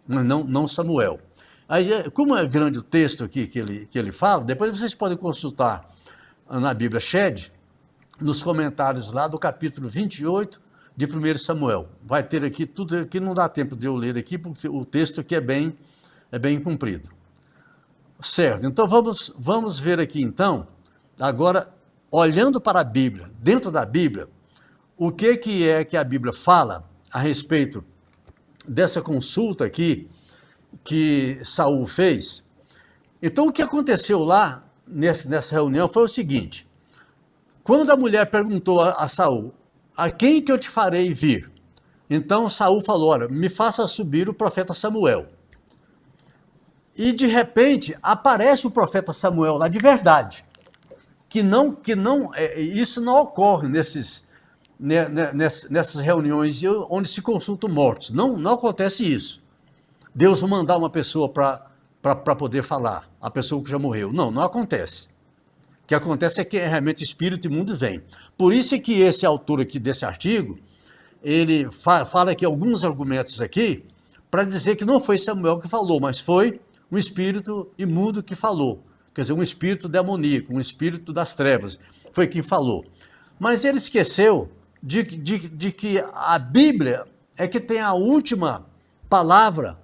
mas não Samuel. Aí, como é grande o texto aqui que ele fala, depois vocês podem consultar na Bíblia Shed, nos comentários lá do capítulo 28 de 1 Samuel. Vai ter aqui tudo, aqui não dá tempo de eu ler aqui, porque o texto aqui é bem comprido. Certo, então vamos ver aqui então, agora, olhando para a Bíblia, dentro da Bíblia, o que é que a Bíblia fala a respeito dessa consulta aqui que Saul fez. Então, o que aconteceu lá nessa reunião foi o seguinte: quando a mulher perguntou a Saul, a quem que eu te farei vir? Então Saul falou, olha, me faça subir o profeta Samuel. E de repente aparece o profeta Samuel lá de verdade, isso não ocorre nessas reuniões onde se consultam mortos, não acontece isso. Deus vai mandar uma pessoa para poder falar, a pessoa que já morreu. Não acontece. O que acontece é que realmente espírito imundo vem. Por isso é que esse autor aqui desse artigo, ele fala aqui alguns argumentos aqui, para dizer que não foi Samuel que falou, mas foi um espírito imundo que falou. Quer dizer, um espírito demoníaco, um espírito das trevas, foi quem falou. Mas ele esqueceu de que a Bíblia é que tem a última palavra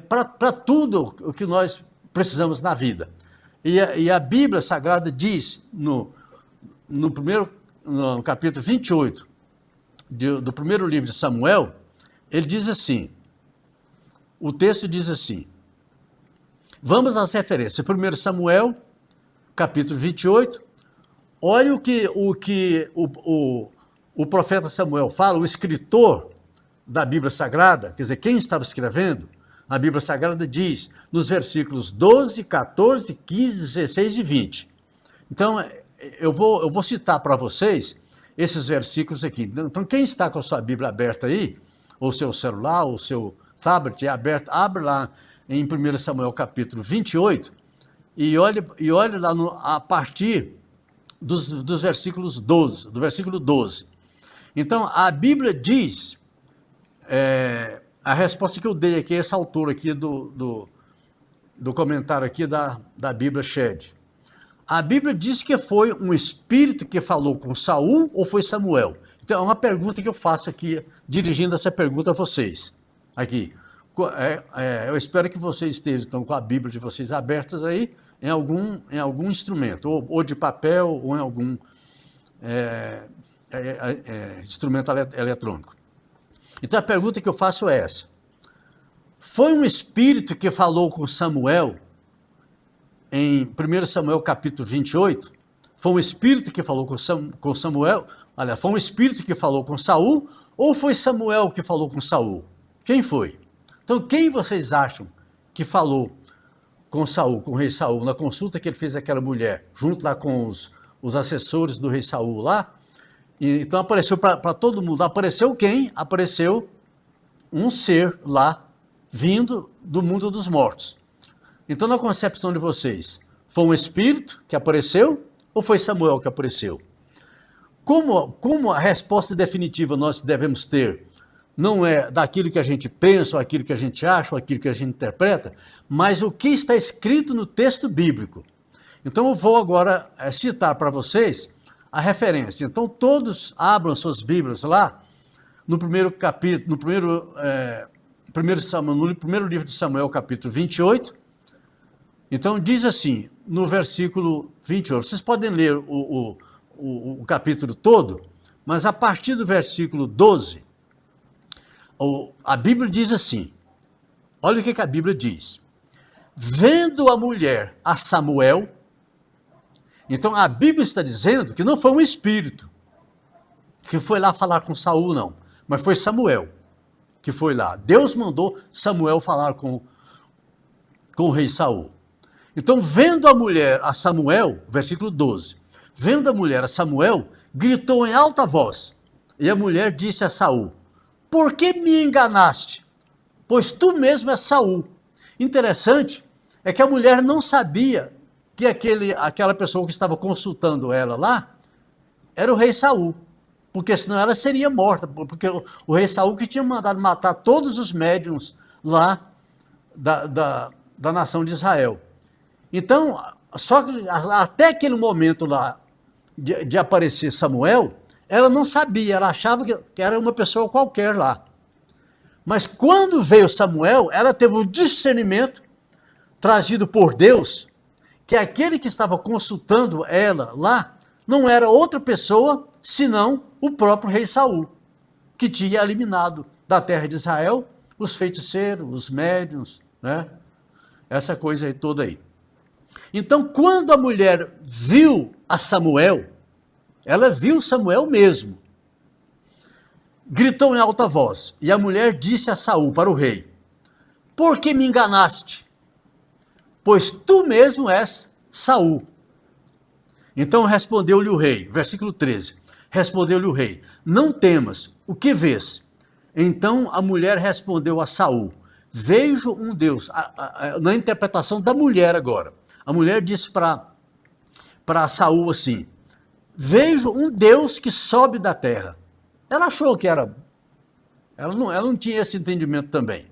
para tudo o que nós precisamos na vida. E a Bíblia Sagrada diz, no capítulo 28 do primeiro livro de Samuel, ele diz assim, o texto diz assim, vamos às referências, 1 Samuel, capítulo 28, olha o que o profeta Samuel fala, o escritor da Bíblia Sagrada, quer dizer, quem estava escrevendo, a Bíblia Sagrada diz, nos versículos 12, 14, 15, 16 e 20. Então, eu vou citar para vocês esses versículos aqui. Então, quem está com a sua Bíblia aberta aí, ou seu celular, ou seu tablet aberto, abre lá em 1 Samuel capítulo 28 e olhe lá a partir dos versículos 12, do versículo 12. Então, a Bíblia diz, a resposta que eu dei aqui, essa autora aqui do comentário aqui da Bíblia Shed. A Bíblia diz que foi um espírito que falou com Saul ou foi Samuel? Então, é uma pergunta que eu faço aqui, dirigindo essa pergunta a vocês. Aqui. Eu espero que vocês estejam então, com a Bíblia de vocês abertas aí, em algum instrumento, ou de papel, ou em algum instrumento eletrônico. Então a pergunta que eu faço é essa: foi um espírito que falou com Samuel em 1 Samuel capítulo 28? Foi um espírito que falou com Samuel? Olha, foi um espírito que falou com Saul ou foi Samuel que falou com Saul? Quem foi? Então quem vocês acham que falou com Saul, com o rei Saul, na consulta que ele fez àquela mulher, junto lá com os assessores do rei Saul lá? Então apareceu para todo mundo. Apareceu quem? Apareceu um ser lá, vindo do mundo dos mortos. Então, na concepção de vocês, foi um espírito que apareceu ou foi Samuel que apareceu? Como a resposta definitiva nós devemos ter, não é daquilo que a gente pensa, ou aquilo que a gente acha, ou aquilo que a gente interpreta, mas o que está escrito no texto bíblico. Então, eu vou agora citar para vocês a referência. Então, todos abram suas Bíblias lá, no primeiro capítulo, no primeiro livro de Samuel, capítulo 28. Então, diz assim, no versículo 28, vocês podem ler o capítulo todo, mas a partir do versículo 12, A Bíblia diz assim, olha o que a Bíblia diz. Vendo a mulher a Samuel, então a Bíblia está dizendo que não foi um espírito que foi lá falar com Saul, não, mas foi Samuel que foi lá. Deus mandou Samuel falar com o rei Saul. Então, vendo a mulher a Samuel, versículo 12, vendo a mulher a Samuel, gritou em alta voz, e a mulher disse a Saul, por que me enganaste? Pois tu mesmo és Saul. Interessante é que a mulher não sabia que aquela pessoa que estava consultando ela lá era o rei Saul, porque senão ela seria morta, porque o rei Saul que tinha mandado matar todos os médiuns lá da nação de Israel. Então, só que até aquele momento lá de aparecer Samuel, ela não sabia, ela achava que era uma pessoa qualquer lá. Mas quando veio Samuel, ela teve um discernimento trazido por Deus, que aquele que estava consultando ela lá, não era outra pessoa, senão o próprio rei Saul, que tinha eliminado da terra de Israel os feiticeiros, os médiuns, né? Essa coisa aí toda aí. Então, quando a mulher viu a Samuel, ela viu Samuel mesmo. Gritou em alta voz, e a mulher disse a Saul, para o rei, por que me enganaste? Pois tu mesmo és Saul. Então respondeu-lhe o rei, versículo 13, respondeu-lhe o rei, não temas, o que vês? Então a mulher respondeu a Saul, vejo um Deus, na interpretação da mulher agora, a mulher disse para Saul assim, vejo um Deus que sobe da terra. Ela achou que era, ela não tinha esse entendimento também.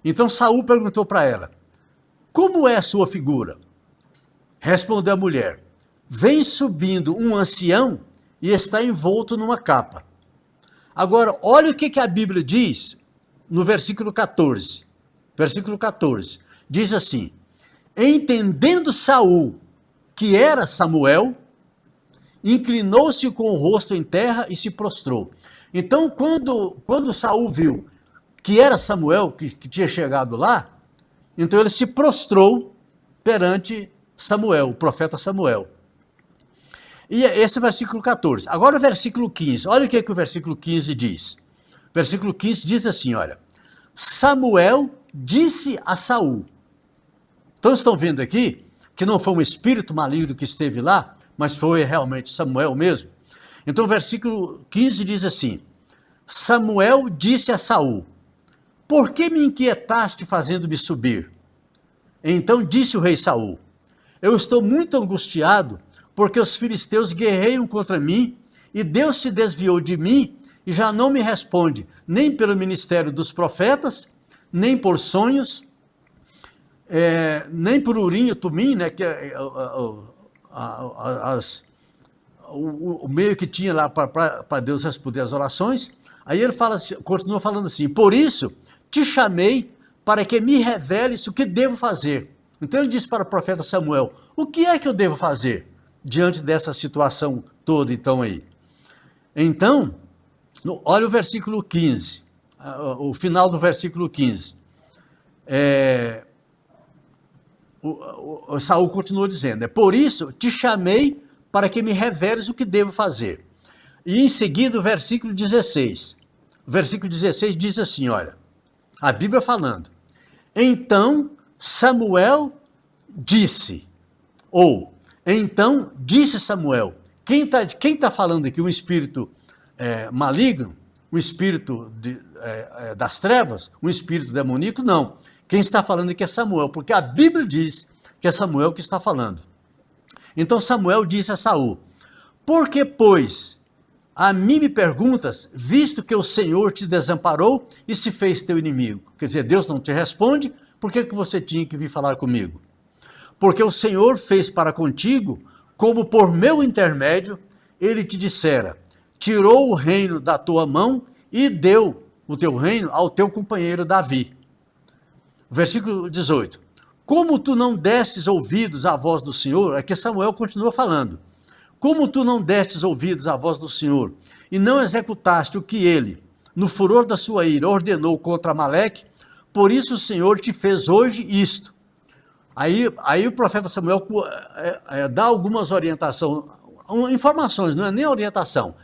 Então Saul perguntou para ela, como é a sua figura? Respondeu a mulher, vem subindo um ancião e está envolto numa capa. Agora, olha o que a Bíblia diz no versículo 14. Versículo 14, diz assim, entendendo Saul que era Samuel, inclinou-se com o rosto em terra e se prostrou. Então, quando Saul viu que era Samuel, que tinha chegado lá, então ele se prostrou perante Samuel, o profeta Samuel. E esse é o versículo 14. Agora o versículo 15, olha o que o versículo 15 diz. O versículo 15 diz assim, olha, Samuel disse a Saul. Então estão vendo aqui que não foi um espírito maligno que esteve lá, mas foi realmente Samuel mesmo. Então o versículo 15 diz assim, Samuel disse a Saul, por que me inquietaste fazendo-me subir? Então disse o rei Saul, eu estou muito angustiado, porque os filisteus guerreiam contra mim, e Deus se desviou de mim, e já não me responde, nem pelo ministério dos profetas, nem por sonhos, nem por Urim e Tumim, né, que o meio que tinha lá para Deus responder as orações. Aí ele fala, continua falando assim, por isso te chamei para que me reveles o que devo fazer. Então ele disse para o profeta Samuel, o que é que eu devo fazer diante dessa situação toda então aí? Então, olha o versículo 15, o final do versículo 15. O Saul continua dizendo, por isso te chamei para que me reveles o que devo fazer. E em seguida o versículo 16. O versículo 16 diz assim, olha, a Bíblia falando, então Samuel disse, ou então disse Samuel, quem tá falando aqui? Um espírito maligno? Um espírito das trevas? Um espírito demoníaco? Não. Quem está falando aqui é Samuel, porque a Bíblia diz que é Samuel que está falando. Então Samuel disse a Saul, por que, pois, a mim me perguntas, visto que o Senhor te desamparou e se fez teu inimigo? Quer dizer, Deus não te responde, por que você tinha que vir falar comigo? Porque o Senhor fez para contigo, como por meu intermédio, ele te dissera, tirou o reino da tua mão e deu o teu reino ao teu companheiro Davi. Versículo 18. Como tu não destes ouvidos à voz do Senhor, aqui Samuel continua falando, como tu não destes ouvidos à voz do Senhor, e não executaste o que ele, no furor da sua ira, ordenou contra Amaleque, por isso o Senhor te fez hoje isto. Aí o profeta Samuel dá algumas orientações, informações, não é nem orientação,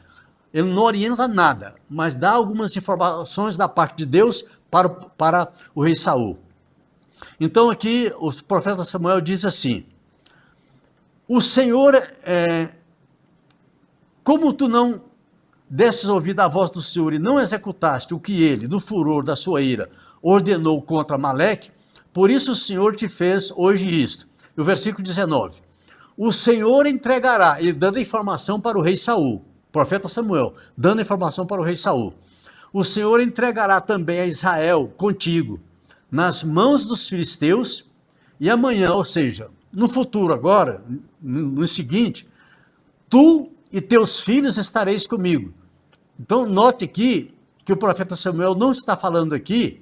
ele não orienta nada, mas dá algumas informações da parte de Deus para o rei Saul. Então aqui o profeta Samuel diz assim: o Senhor, como tu não destes ouvido à voz do Senhor e não executaste o que ele, no furor da sua ira, ordenou contra Amaleque, por isso o Senhor te fez hoje isto. E o versículo 19: o Senhor entregará, e dando informação para o rei Saul, profeta Samuel, dando informação para o rei Saul, o Senhor entregará também a Israel contigo, nas mãos dos filisteus, e amanhã, ou seja, no futuro agora, no seguinte, tu e teus filhos estareis comigo. Então note aqui que o profeta Samuel não está falando aqui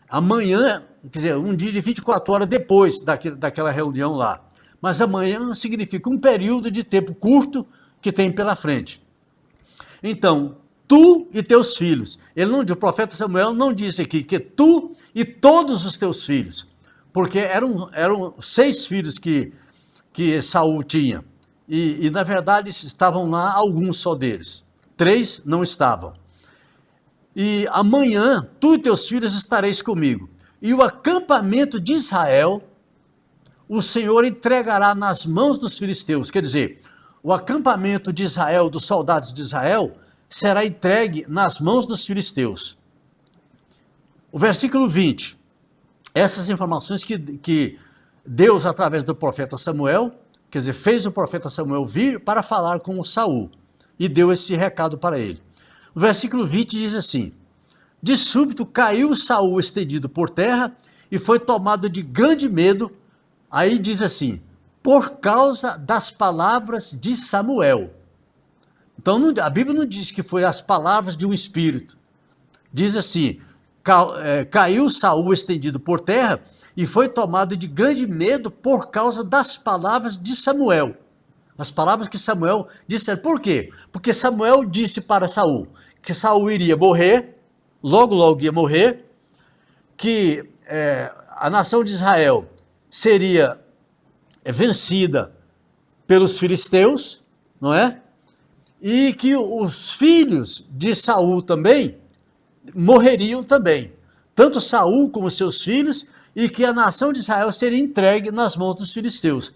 amanhã, quer dizer, um dia de 24 horas depois daquela reunião lá. Mas amanhã significa um período de tempo curto que tem pela frente. Então, tu e teus filhos. O profeta Samuel não disse aqui que tu e todos os teus filhos, porque eram 6 filhos que Saul tinha. E na verdade estavam lá alguns só deles. 3 não estavam. E amanhã tu e teus filhos estareis comigo. E o acampamento de Israel, o Senhor entregará nas mãos dos filisteus. Quer dizer, o acampamento de Israel, dos soldados de Israel, será entregue nas mãos dos filisteus. O versículo 20. Essas informações que Deus, através do profeta Samuel, quer dizer, fez o profeta Samuel vir para falar com Saul. E deu esse recado para ele. O versículo 20 diz assim: de súbito caiu Saul estendido por terra e foi tomado de grande medo. Aí diz assim: por causa das palavras de Samuel. Então a Bíblia não diz que foi as palavras de um espírito. Diz assim: caiu Saul estendido por terra e foi tomado de grande medo por causa das palavras de Samuel. As palavras que Samuel disse. Por quê? Porque Samuel disse para Saul que Saul iria morrer, logo ia morrer, que a nação de Israel seria vencida pelos filisteus, não é? E que os filhos de Saul também morreriam também, tanto Saul como seus filhos, e que a nação de Israel seria entregue nas mãos dos filisteus.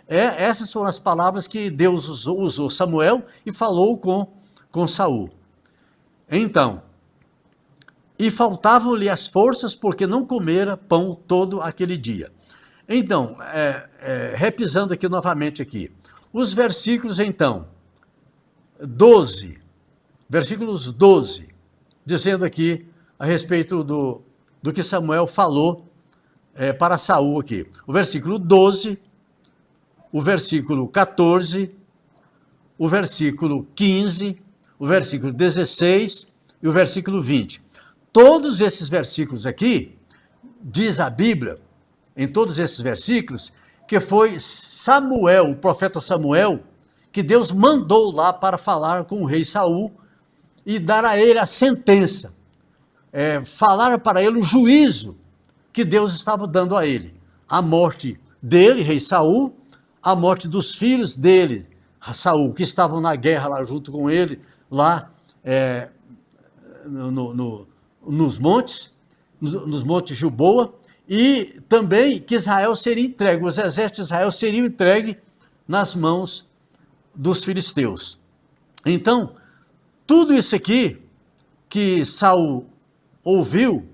Essas foram as palavras que Deus usou Samuel e falou com Saul. Então, e faltavam-lhe as forças porque não comera pão todo aquele dia. Então, repisando aqui novamente aqui, os versículos então, 12, versículos 12, dizendo aqui a respeito do que Samuel falou para Saul aqui. O versículo 12, o versículo 14, o versículo 15, o versículo 16 e o versículo 20. Todos esses versículos aqui, diz a Bíblia, em todos esses versículos, que foi Samuel, o profeta Samuel, que Deus mandou lá para falar com o rei Saul e dar a ele a sentença, falar para ele o juízo que Deus estava dando a ele. A morte dele, rei Saul, a morte dos filhos dele, Saul, que estavam na guerra lá junto com ele, lá nos montes de Gilboa, e também que Israel seria entregue, os exércitos de Israel seriam entregues nas mãos dos filisteus. Então, tudo isso aqui que Saul ouviu,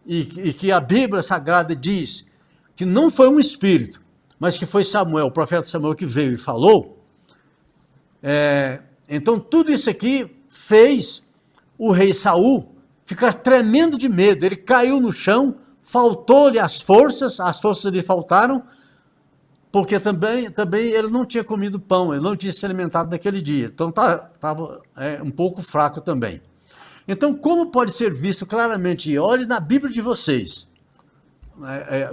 e que a Bíblia Sagrada diz que não foi um espírito, mas que foi Samuel, o profeta Samuel, que veio e falou. Então tudo isso aqui fez o rei Saul ficar tremendo de medo. Ele caiu no chão, faltou-lhe as forças lhe faltaram, porque também ele não tinha comido pão, ele não tinha se alimentado naquele dia, então estava um pouco fraco também. Então, como pode ser visto claramente? Olhe na Bíblia de vocês,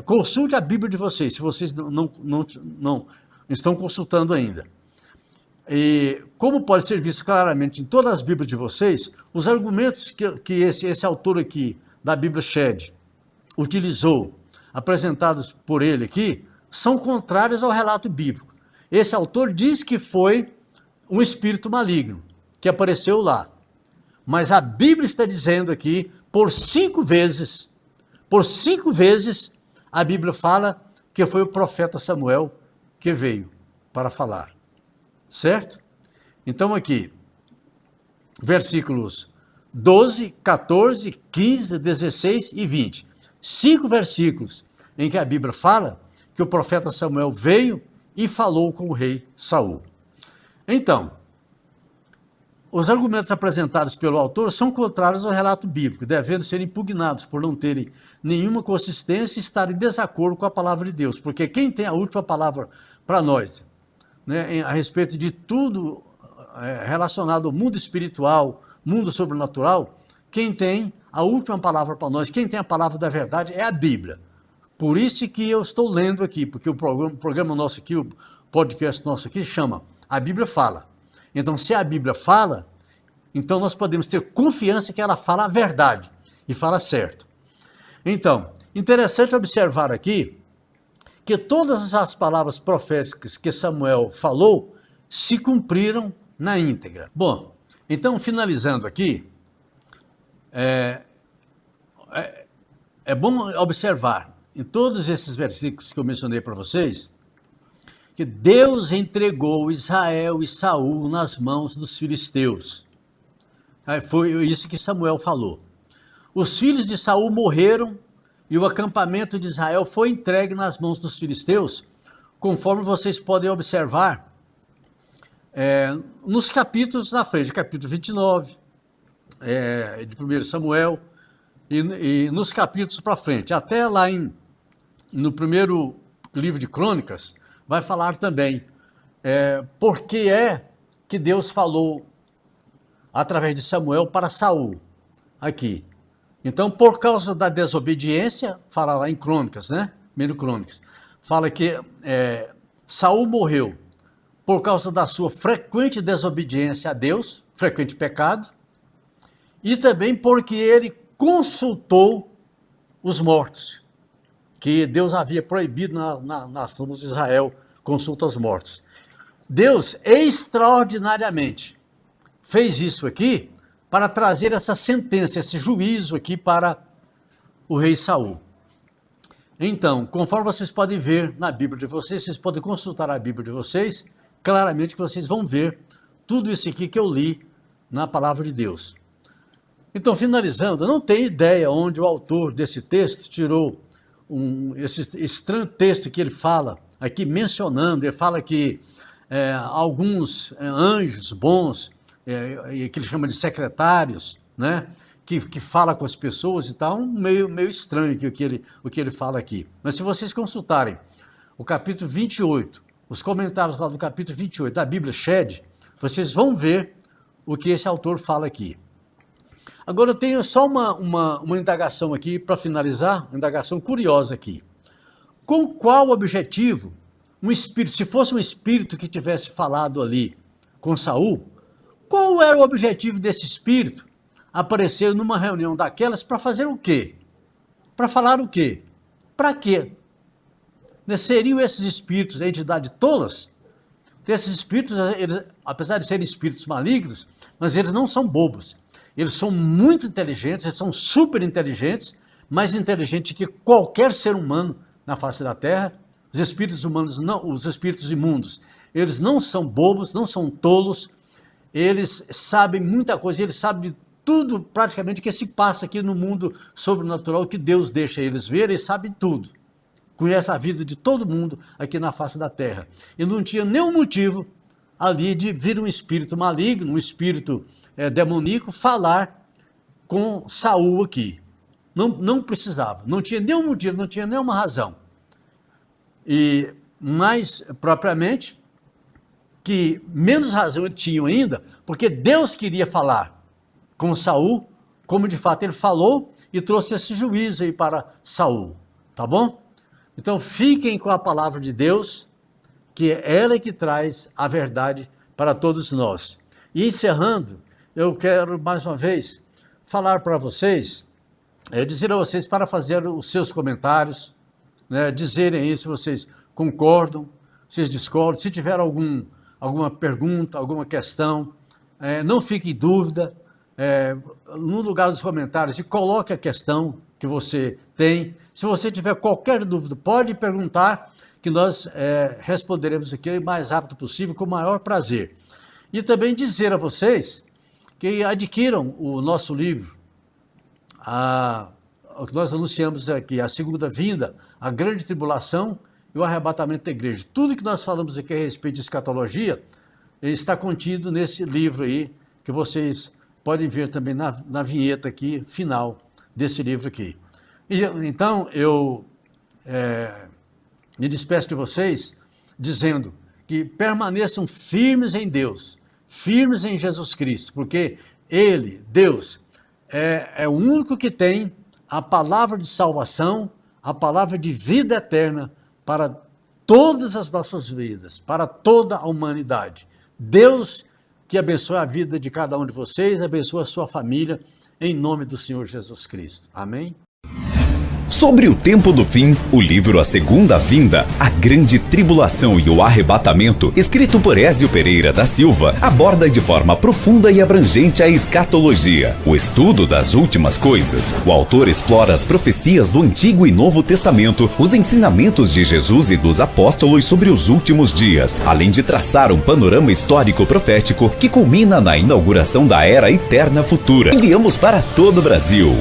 consulte a Bíblia de vocês, se vocês não estão consultando ainda. E como pode ser visto claramente em todas as Bíblias de vocês, os argumentos que esse autor aqui da Bíblia Shed utilizou, apresentados por ele aqui, são contrários ao relato bíblico. Esse autor diz que foi um espírito maligno que apareceu lá. Mas a Bíblia está dizendo aqui, por 5 vezes, a Bíblia fala que foi o profeta Samuel que veio para falar. Certo? Então aqui, versículos 12, 14, 15, 16 e 20. 5 versículos em que a Bíblia fala que o profeta Samuel veio e falou com o rei Saul. Então, os argumentos apresentados pelo autor são contrários ao relato bíblico, devendo ser impugnados por não terem nenhuma consistência e estarem em desacordo com a palavra de Deus, porque quem tem a última palavra para nós, né, a respeito de tudo relacionado ao mundo espiritual, mundo sobrenatural, quem tem a última palavra para nós, quem tem a palavra da verdade é a Bíblia. Por isso que eu estou lendo aqui, porque o programa nosso aqui, o podcast nosso aqui chama A Bíblia Fala. Então, se a Bíblia fala, então nós podemos ter confiança que ela fala a verdade e fala certo. Então, interessante observar aqui que todas as palavras proféticas que Samuel falou se cumpriram na íntegra. Bom, então, finalizando aqui, é bom observar em todos esses versículos que eu mencionei para vocês, que Deus entregou Israel e Saul nas mãos dos filisteus. Foi isso que Samuel falou. Os filhos de Saul morreram e o acampamento de Israel foi entregue nas mãos dos filisteus, conforme vocês podem observar nos capítulos na frente, capítulo 29 de 1 Samuel, e nos capítulos para frente, até lá no primeiro livro de Crônicas, vai falar também por que é que Deus falou através de Samuel para Saul, aqui. Então, por causa da desobediência, fala lá em Crônicas, né? Primeiro Crônicas, fala que Saul morreu por causa da sua frequente desobediência a Deus, frequente pecado, e também porque ele consultou os mortos, que Deus havia proibido na nação de Israel, consulta aos mortos. Deus extraordinariamente fez isso aqui para trazer essa sentença, esse juízo aqui para o rei Saul. Então, conforme vocês podem ver na Bíblia de vocês podem consultar a Bíblia de vocês, claramente que vocês vão ver tudo isso aqui que eu li na palavra de Deus. Então, finalizando, eu não tenho ideia onde o autor desse texto tirou esse estranho texto que ele fala, aqui mencionando, ele fala que alguns anjos bons, que ele chama de secretários, né, que fala com as pessoas e tal, meio estranho o que ele fala aqui. Mas se vocês consultarem o capítulo 28, os comentários lá do capítulo 28 da Bíblia Shed, vocês vão ver o que esse autor fala aqui. Agora eu tenho só uma indagação aqui para finalizar, uma indagação curiosa aqui. Com qual objetivo se fosse um espírito que tivesse falado ali com Saul, qual era o objetivo desse espírito aparecer numa reunião daquelas para fazer o quê? Para falar o quê? Para quê? Seriam esses espíritos entidades tolas? Esses espíritos, apesar de serem espíritos malignos, mas eles não são bobos. Eles são muito inteligentes, eles são super inteligentes, mais inteligentes que qualquer ser humano na face da Terra. Os espíritos humanos, não, os espíritos imundos, eles não são bobos, não são tolos, eles sabem muita coisa, eles sabem de tudo praticamente que se passa aqui no mundo sobrenatural, que Deus deixa eles ver, eles sabem tudo. Conhece a vida de todo mundo aqui na face da Terra. E não tinha nenhum motivo ali de vir um espírito maligno, um espírito demoníaco, falar com Saul aqui. Não precisava, não tinha nenhum motivo, não tinha nenhuma razão. E mais propriamente, que menos razão ele tinha ainda, porque Deus queria falar com Saul, como de fato ele falou, e trouxe esse juízo aí para Saul, tá bom? Então fiquem com a palavra de Deus, que é ela que traz a verdade para todos nós. E encerrando, eu quero mais uma vez falar para vocês, dizer a vocês para fazer os seus comentários, né, dizerem aí se vocês concordam, se vocês discordam, se tiver alguma pergunta, alguma questão, não fique em dúvida, no lugar dos comentários, e coloque a questão que você tem. Se você tiver qualquer dúvida, pode perguntar, que nós responderemos aqui o mais rápido possível, com o maior prazer. E também dizer a vocês que adquiram o nosso livro, o que nós anunciamos aqui, a segunda vinda, a grande tribulação e o arrebatamento da igreja. Tudo que nós falamos aqui a respeito de escatologia está contido nesse livro aí, que vocês podem ver também na vinheta aqui, final desse livro aqui. E, então, eu me despeço de vocês dizendo que permaneçam firmes em Deus, firmes em Jesus Cristo, porque Ele, Deus, é o único que tem a palavra de salvação, a palavra de vida eterna para todas as nossas vidas, para toda a humanidade. Deus que abençoe a vida de cada um de vocês, abençoe a sua família, em nome do Senhor Jesus Cristo. Amém? Sobre o tempo do fim, o livro A Segunda Vinda, a Grande Tribulação e o Arrebatamento, escrito por Ézio Pereira da Silva, aborda de forma profunda e abrangente a escatologia, o estudo das últimas coisas. O autor explora as profecias do Antigo e Novo Testamento, os ensinamentos de Jesus e dos apóstolos sobre os últimos dias, além de traçar um panorama histórico profético que culmina na inauguração da Era Eterna Futura. Enviamos para todo o Brasil.